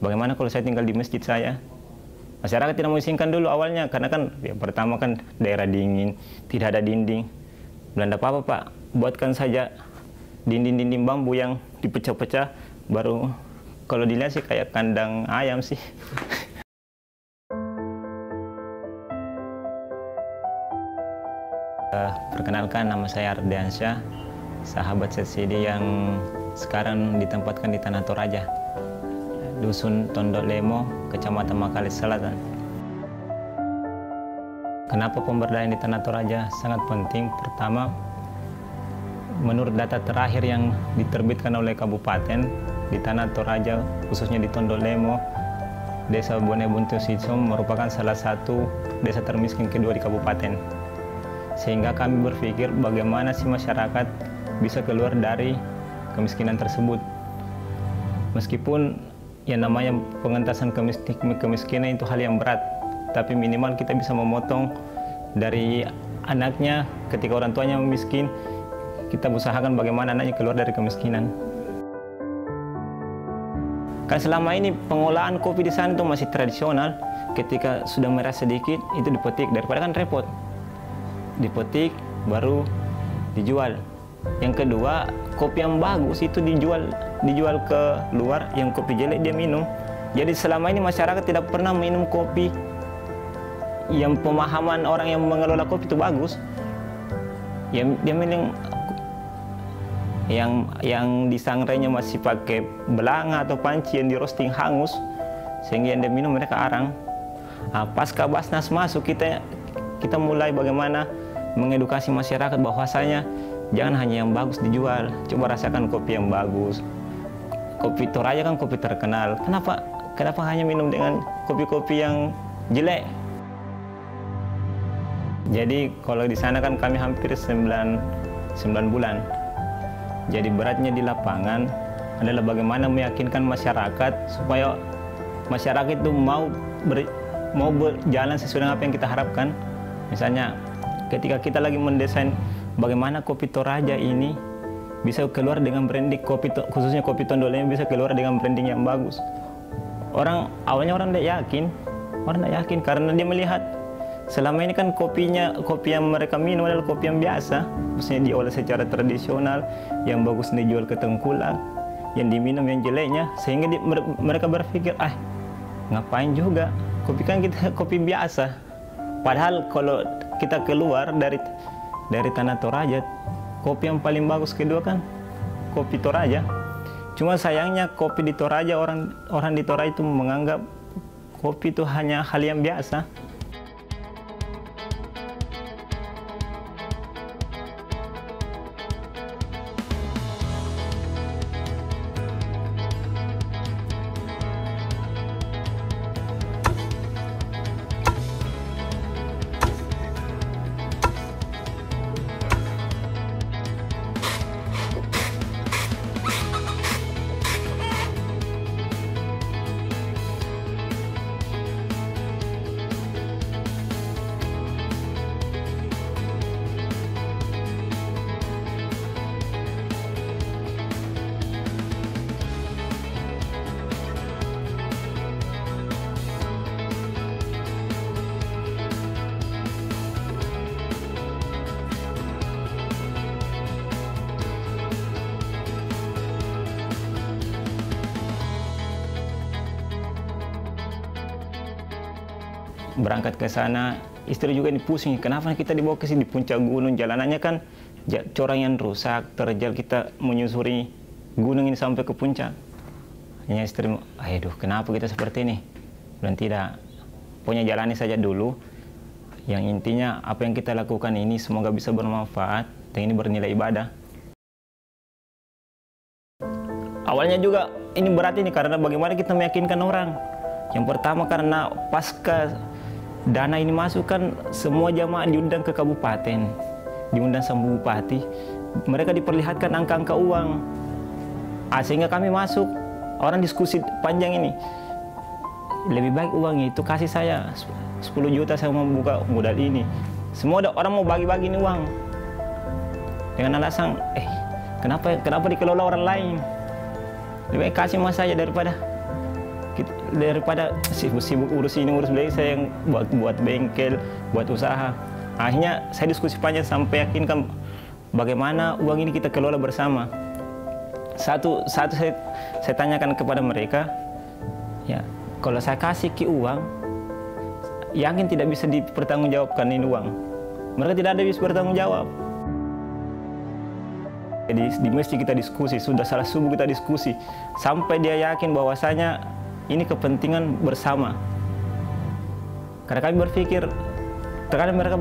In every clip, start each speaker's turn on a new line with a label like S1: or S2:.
S1: bagaimana kalau saya tinggal di masjid saya? Masyarakat tidak mengizinkan dulu awalnya, karena kan ya, pertama kan daerah dingin, tidak ada dinding. Belanda apa Pak, buatkan saja dinding-dinding bambu yang dipecah-pecah, baru kalau dilihat sih kayak kandang ayam sih. Perkenalkan, nama saya Ardiansyah, sahabat ZCD yang sekarang ditempatkan di Tanah Toraja, Dusun Tondok Lemo, Kecamatan Makalis Selatan. Kenapa pemberdayaan di Tanah Toraja sangat penting? Pertama, menurut data terakhir yang diterbitkan oleh Kabupaten, di Tanah Toraja, khususnya di Tondok Lemo, Desa Bone Buntu Sisom merupakan salah satu desa termiskin kedua di kabupaten. Sehingga kami berpikir bagaimana sih masyarakat bisa keluar dari kemiskinan tersebut. Meskipun yang namanya pengentasan kemiskinan itu hal yang berat, tapi minimal kita bisa memotong dari anaknya ketika orang tuanya miskin, kita usahakan bagaimana anaknya keluar dari kemiskinan. Kan selama ini pengolahan kopi di sana itu masih tradisional, ketika sudah merah sedikit itu dipetik, daripada kan repot. Dipetik baru dijual. Yang kedua, kopi yang bagus itu dijual ke luar, yang kopi jelek dia minum. Jadi selama ini masyarakat tidak pernah minum kopi yang pemahaman orang yang mengelola kopi itu bagus. Yang dia minum yang disangrainya masih pakai belanga atau panci yang di roasting hangus, sehingga yang dia minum mereka arang. Pasca Basnas masuk, kita mulai bagaimana mengedukasi masyarakat bahwasanya jangan hanya yang bagus dijual, coba rasakan kopi yang bagus. Kopi Toraja kan kopi terkenal, kenapa hanya minum dengan kopi-kopi yang jelek? Jadi kalau di sana kan kami hampir 9 bulan. Jadi beratnya di lapangan adalah bagaimana meyakinkan masyarakat supaya masyarakat itu mau berjalan sesuai dengan apa yang kita harapkan. Misalnya ketika kita lagi mendesain bagaimana kopi Toraja ini bisa keluar dengan branding kopi, khususnya kopi Tondok Lemo bisa keluar dengan branding yang bagus. Awalnya orang tidak yakin karena dia melihat selama ini kan kopi yang mereka minum adalah kopi yang biasa, maksudnya diolah secara tradisional, yang bagus dijual ke tengkulak, yang diminum yang jeleknya, sehingga mereka berpikir, ngapain juga, kopi kan kita kopi biasa. Padahal kalau kita keluar dari Tanah Toraja, kopi yang paling bagus kedua kan kopi Toraja. Cuma sayangnya kopi di Toraja, orang di Toraja itu menganggap kopi itu hanya hal yang biasa. Berangkat ke sana, istri juga pusing, kenapa kita dibawa ke sini di puncak gunung, jalanannya kan corang yang rusak, terjal kita menyusuri gunung ini sampai ke puncak. Hanya istri, aduh kenapa kita seperti ini? Dan tidak, pokoknya jalani saja dulu. Yang intinya apa yang kita lakukan ini semoga bisa bermanfaat dan ini bernilai ibadah. Awalnya juga ini berat ini karena bagaimana kita meyakinkan orang. Yang pertama karena pasca dana ini masuk kan semua jamaah diundang ke kabupaten, diundang sama bupati, mereka diperlihatkan angka-angka uang, sehingga kami masuk, orang diskusi panjang ini, lebih baik uangnya itu kasih saya 10 juta saya mau buka modal ini, semua orang mau bagi-bagi ini uang, dengan alasan kenapa dikelola orang lain, lebih baik kasih mas saja daripada Daripada sibuk urus ini urus beli, saya yang buat bengkel, buat usaha. Akhirnya saya diskusi panjang sampai yakinkan bagaimana uang ini kita kelola bersama. Satu saya tanyakan kepada mereka, ya kalau saya kasih ke uang, yakin tidak bisa dipertanggungjawabkan ini uang. Mereka tidak ada bisa bertanggung jawab. Jadi di masjid kita diskusi, sudah salah subuh kita diskusi, sampai dia yakin bahwasanya ini kepentingan bersama. Karena kami berpikir, terkadang mereka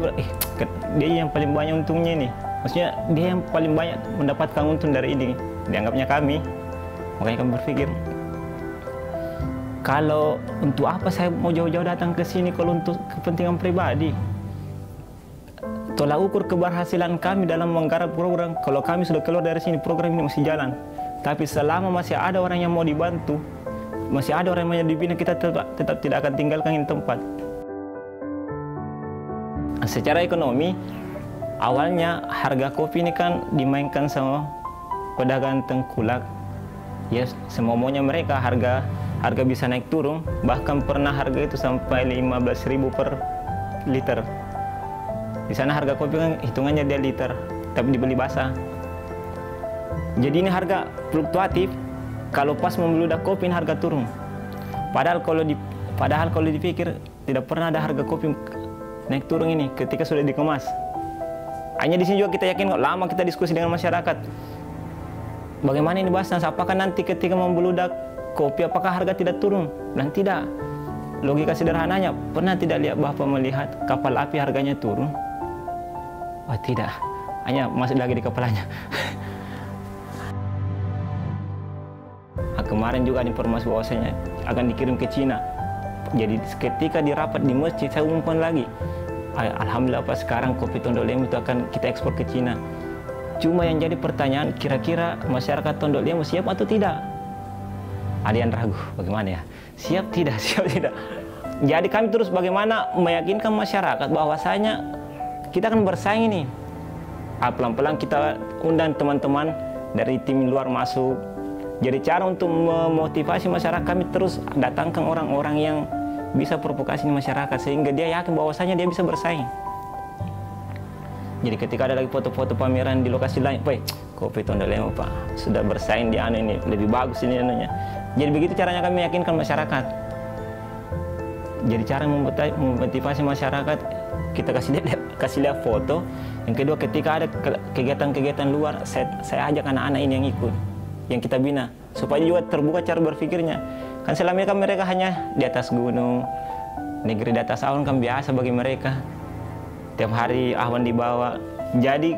S1: dia yang paling banyak untungnya ini. Maksudnya dia yang paling banyak mendapatkan untung dari ini. Dianggapnya kami. Makanya kami berpikir, kalau untuk apa saya mau jauh-jauh datang ke sini kalau untuk kepentingan pribadi? Tolak ukur keberhasilan kami dalam menggarap program. Kalau kami sudah keluar dari sini, program ini masih jalan. Tapi selama masih ada orang yang mau dibantu, masih ada orang yang mau dibina, kita tetap tidak akan tinggalkan ini tempat. Secara ekonomi, awalnya harga kopi ini kan dimainkan sama pedagang tengkulak. Ya, semaunya mereka harga bisa naik turun, bahkan pernah harga itu sampai 15.000 per liter. Di sana harga kopi kan hitungannya dia liter, tapi dibeli basah. Jadi ini harga fluktuatif. Kalau pas membeludak kopi ini harga turun. Padahal kalau dipikir tidak pernah ada harga kopi naik turun ini ketika sudah dikemas. Hanya di sini juga kita yakin kok, lama kita diskusi dengan masyarakat. Bagaimana ini basah? Apakah nanti ketika membeludak kopi apakah harga tidak turun? Dan tidak. Logika sederhananya, pernah tidak lihat Bapak melihat kapal api harganya turun? Oh tidak, hanya masuk lagi di kepalanya. Kemarin juga ada informasi bahwasanya akan dikirim ke Cina. Jadi ketika dirapat di masjid, saya umumkan lagi. Alhamdulillah Pak, sekarang kopi Tondok Lemo itu akan kita ekspor ke Cina. Cuma yang jadi pertanyaan, kira-kira masyarakat Tondok Lemo siap atau tidak? Ada yang ragu, bagaimana ya? Siap tidak, siap tidak. Jadi kami terus bagaimana meyakinkan masyarakat bahwasanya kita akan bersaing ini. Pelan-pelan kita undang teman-teman dari tim luar masuk. Jadi cara untuk memotivasi masyarakat, kami terus datangkan orang-orang yang bisa provokasi masyarakat sehingga dia yakin bahwasanya dia bisa bersaing. Jadi ketika ada lagi foto-foto pameran di lokasi lain, kopi Tondok Lemo Pak sudah bersaing di ini lebih bagus ini anunya. Jadi begitu caranya kami meyakinkan masyarakat. Jadi cara memotivasi masyarakat, kita kasih lihat foto. Yang kedua, ketika ada kegiatan-kegiatan luar, saya ajak anak-anak ini yang ikut, yang kita bina, supaya juga terbuka cara berpikirnya. Kan selama ini kan mereka hanya di atas gunung, negeri di atas awan kan biasa bagi mereka. Tiap hari awan dibawa. Jadi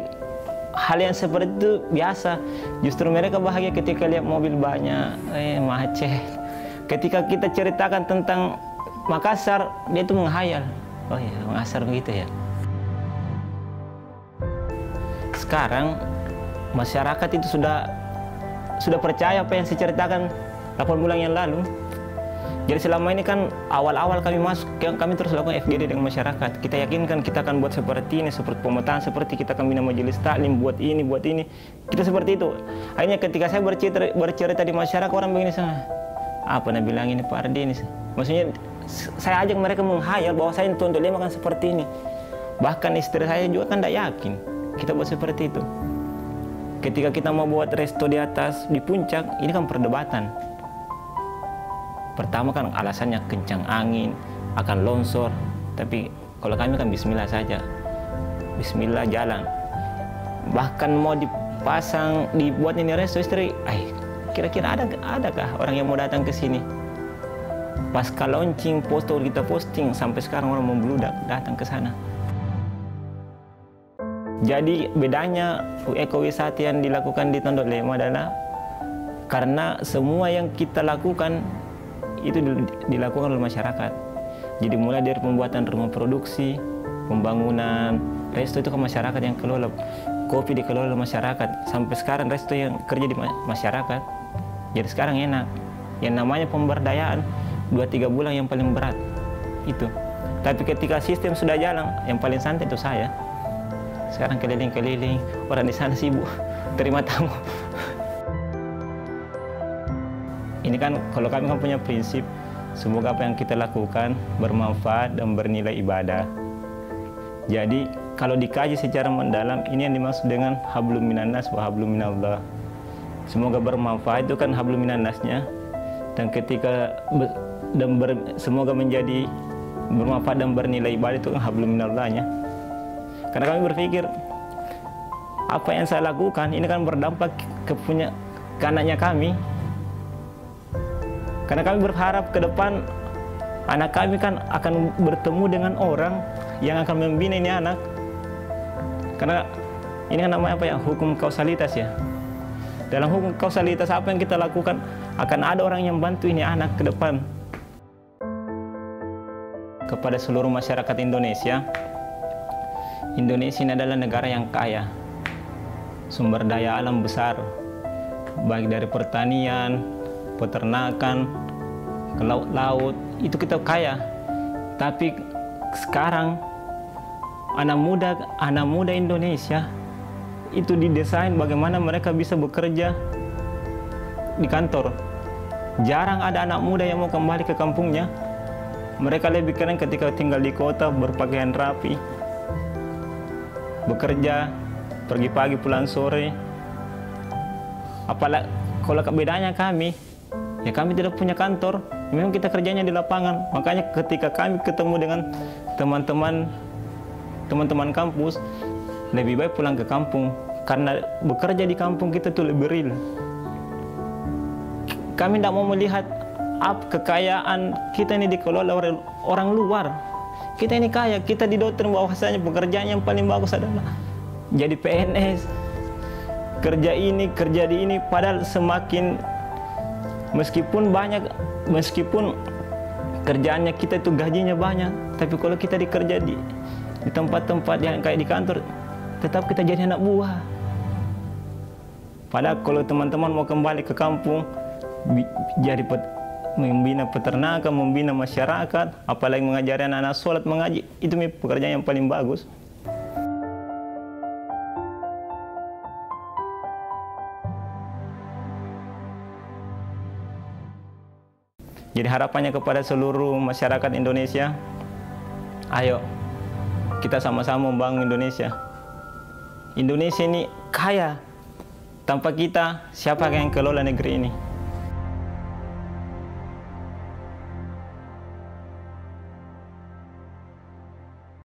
S1: hal yang seperti itu biasa. Justru mereka bahagia ketika lihat mobil banyak, macet. Ketika kita ceritakan tentang Makassar, dia itu menghayal. Oh ya, Makassar begitu ya. Sekarang masyarakat itu sudah percaya apa yang saya ceritakan 8 bulan yang lalu. Jadi selama ini kan awal-awal kami masuk, kami terus lakukan FGD dengan masyarakat. Kita yakinkan kita akan buat seperti ini, seperti pemetaan, seperti kita akan bina majelis taklim, buat ini. Kita seperti itu. Akhirnya ketika saya bercerita di masyarakat, orang begini sama, apa nak bilang ini Pak Ardi ini? Maksudnya saya ajak mereka menghayal bahwa saya Tondok Lemo akan seperti ini. Bahkan istri saya juga kan tidak yakin kita buat seperti itu. Ketika kita mau buat resto di atas, di puncak, ini kan perdebatan. Pertama kan alasannya kencang angin, akan longsor. Tapi kalau kami kan bismillah saja. Bismillah jalan. Bahkan mau dibuat ini resto istri, kira-kira adakah orang yang mau datang ke sini? Pasca launching, foto kita posting, sampai sekarang orang membludak datang ke sana. Jadi bedanya ekowisata yang dilakukan di Tondok Lemo adalah karena semua yang kita lakukan itu dilakukan oleh masyarakat. Jadi mulai dari pembuatan rumah produksi, pembangunan resto itu ke masyarakat yang kelola, kopi dikelola oleh masyarakat. Sampai sekarang resto yang kerja di masyarakat. Jadi sekarang enak. Yang namanya pemberdayaan 2-3 bulan yang paling berat itu. Tapi ketika sistem sudah jalan, yang paling santai itu saya. Sekarang keliling-keliling, orang di sana sibuk terima tamu. Ini kan kalau kami kan punya prinsip Semoga apa yang kita lakukan bermanfaat dan bernilai ibadah. Jadi kalau dikaji secara mendalam, ini yang dimaksud dengan hablum minannas wa hablum minallah. Semoga bermanfaat itu kan hablum minannasnya, dan ketika semoga menjadi bermanfaat dan bernilai ibadah itu kan hablum minallahnya. Karena kami berpikir apa yang saya lakukan ini kan berdampak ke anaknya kami. Karena kami berharap ke depan anak kami kan akan bertemu dengan orang yang akan membina ini anak. Karena ini kan namanya apa ya, hukum kausalitas ya. Dalam hukum kausalitas apa yang kita lakukan akan ada orang yang bantu ini anak ke depan. Kepada seluruh masyarakat Indonesia, Indonesia ini adalah negara yang kaya, sumber daya alam besar, baik dari pertanian, peternakan, ke laut, itu kita kaya. Tapi sekarang anak muda Indonesia itu didesain bagaimana mereka bisa bekerja di kantor. Jarang ada anak muda yang mau kembali ke kampungnya. Mereka lebih keren ketika tinggal di kota, berpakaian rapi, bekerja, pergi pagi pulang sore. Apalagi kalau bedanya kami, ya kami tidak punya kantor, memang kita kerjanya di lapangan. Makanya ketika kami ketemu dengan teman-teman kampus, lebih baik pulang ke kampung, karena bekerja di kampung kita tuh lebih real. Kami tidak mau melihat kekayaan kita ini dikelola oleh orang luar. Kita ini kaya, kita didoktrin bahwasanya pekerjaan yang paling bagus adalah jadi PNS, kerja ini, kerja di ini. Padahal meskipun kerjaannya kita itu gajinya banyak, tapi kalau kita dikerja di tempat-tempat yang kayak di kantor, tetap kita jadi anak buah. Padahal kalau teman-teman mau kembali ke kampung, jadi membina peternakan, membina masyarakat, apalagi mengajari anak-anak sholat, mengaji, itu pekerjaan yang paling bagus. Jadi harapannya kepada seluruh masyarakat Indonesia, ayo kita sama-sama membangun Indonesia. Indonesia ini kaya, tanpa kita siapa yang kelola negeri ini?